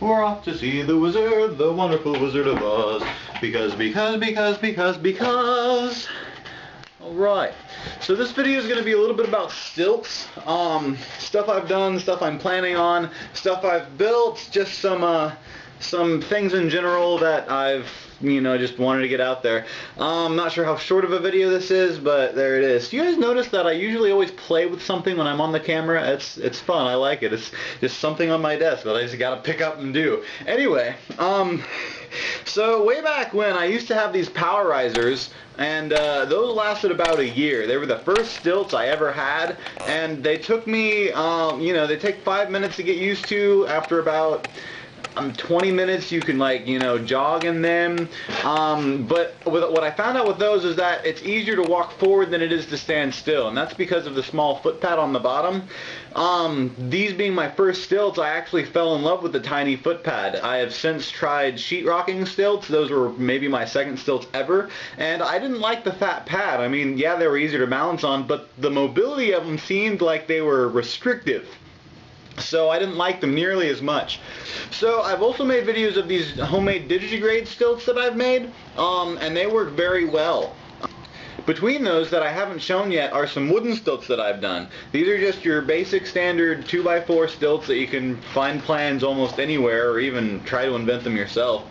We're off to see the wizard, the wonderful Wizard of Oz. Because. Alright, so this video is going to be a little bit about stilts. Stuff I've done, stuff I'm planning on, stuff I've built, just some things in general that I've, just wanted to get out there. I'm not sure how short of a video this is, but there it is. Do you guys notice that I usually always play with something when I'm on the camera? It's fun. I like it. It's just something on my desk that I just gotta pick up and do. Anyway, so way back when I used to have these power risers, and those lasted about a year. They were the first stilts I ever had, and they took me, they take 5 minutes to get used to. After about 20 minutes you can jog in them, but what I found out with those is that it's easier to walk forward than it is to stand still, and that's because of the small foot pad on the bottom. These being my first stilts, I actually fell in love with the tiny foot pad. I have since tried sheetrocking stilts. Those were maybe my second stilts ever, and I didn't like the fat pad. I mean, yeah, they were easier to balance on, but the mobility of them seemed like they were restrictive. So I didn't like them nearly as much. So I've also made videos of these homemade digigrade stilts that I've made, and they work very well. Between those that I haven't shown yet are some wooden stilts that I've done. These are just your basic standard 2x4 stilts that you can find plans almost anywhere, or even try to invent them yourself.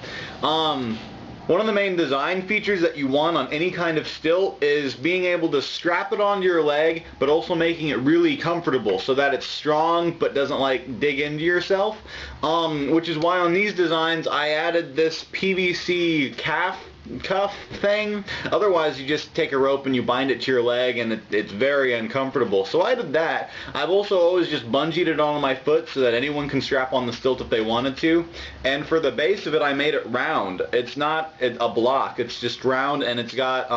One of the main design features that you want on any kind of stilt is being able to strap it onto your leg, but also making it really comfortable so that it's strong but doesn't dig into yourself. Which is why on these designs I added this PVC calf cuff thing. Otherwise you just take a rope and you bind it to your leg, and it's very uncomfortable. So I did that. I've also always just bungeed it onto my foot so that anyone can strap on the stilt if they wanted to. And for the base of it, I made it round. It's not a block, it's just round, and it's got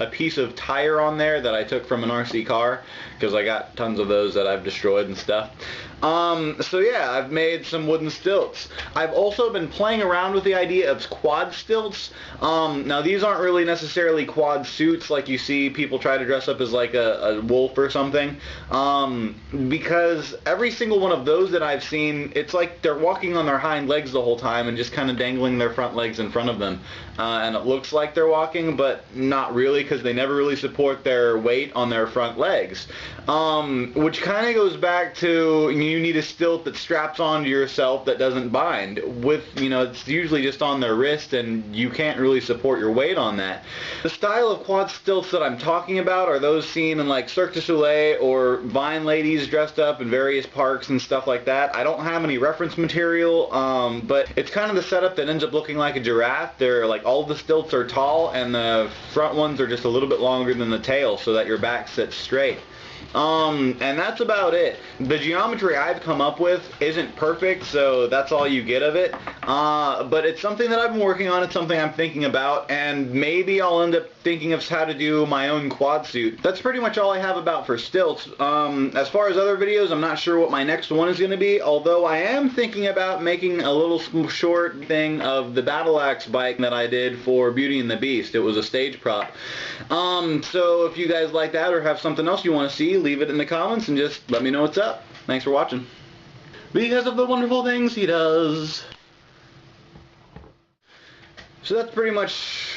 a piece of tire on there that I took from an RC car, because I got tons of those that I've destroyed and stuff. So yeah, I've made some wooden stilts. I've also been playing around with the idea of quad stilts. Now these aren't really necessarily quad suits like you see people try to dress up as like a wolf or something, because every single one of those that I've seen, it's like they're walking on their hind legs the whole time and just kind of dangling their front legs in front of them, and it looks like they're walking, but not really, because they never really support their weight on their front legs, which kind of goes back to, you need a stilt that straps onto yourself that doesn't bind with, it's usually just on their wrist, and you can't really support your weight on that. The style of quad stilts that I'm talking about are those seen in like Cirque du Soleil or Vine ladies dressed up in various parks and stuff like that. I don't have any reference material, but it's kind of the setup that ends up looking like a giraffe. They're like, all the stilts are tall and the front ones are just a little bit longer than the tail so that your back sits straight. And that's about it. The geometry I've come up with isn't perfect, so that's all you get of it. But it's something that I've been working on, it's something I'm thinking about, and maybe I'll end up thinking of how to do my own quad suit. That's pretty much all I have about for stilts. As far as other videos, I'm not sure what my next one is going to be, although I am thinking about making a little short thing of the battle axe bike that I did for Beauty and the Beast. It was a stage prop. So if you guys like that or have something else you want to see, leave it in the comments and just let me know what's up. Thanks for watching. Because of the wonderful things he does. So that's pretty much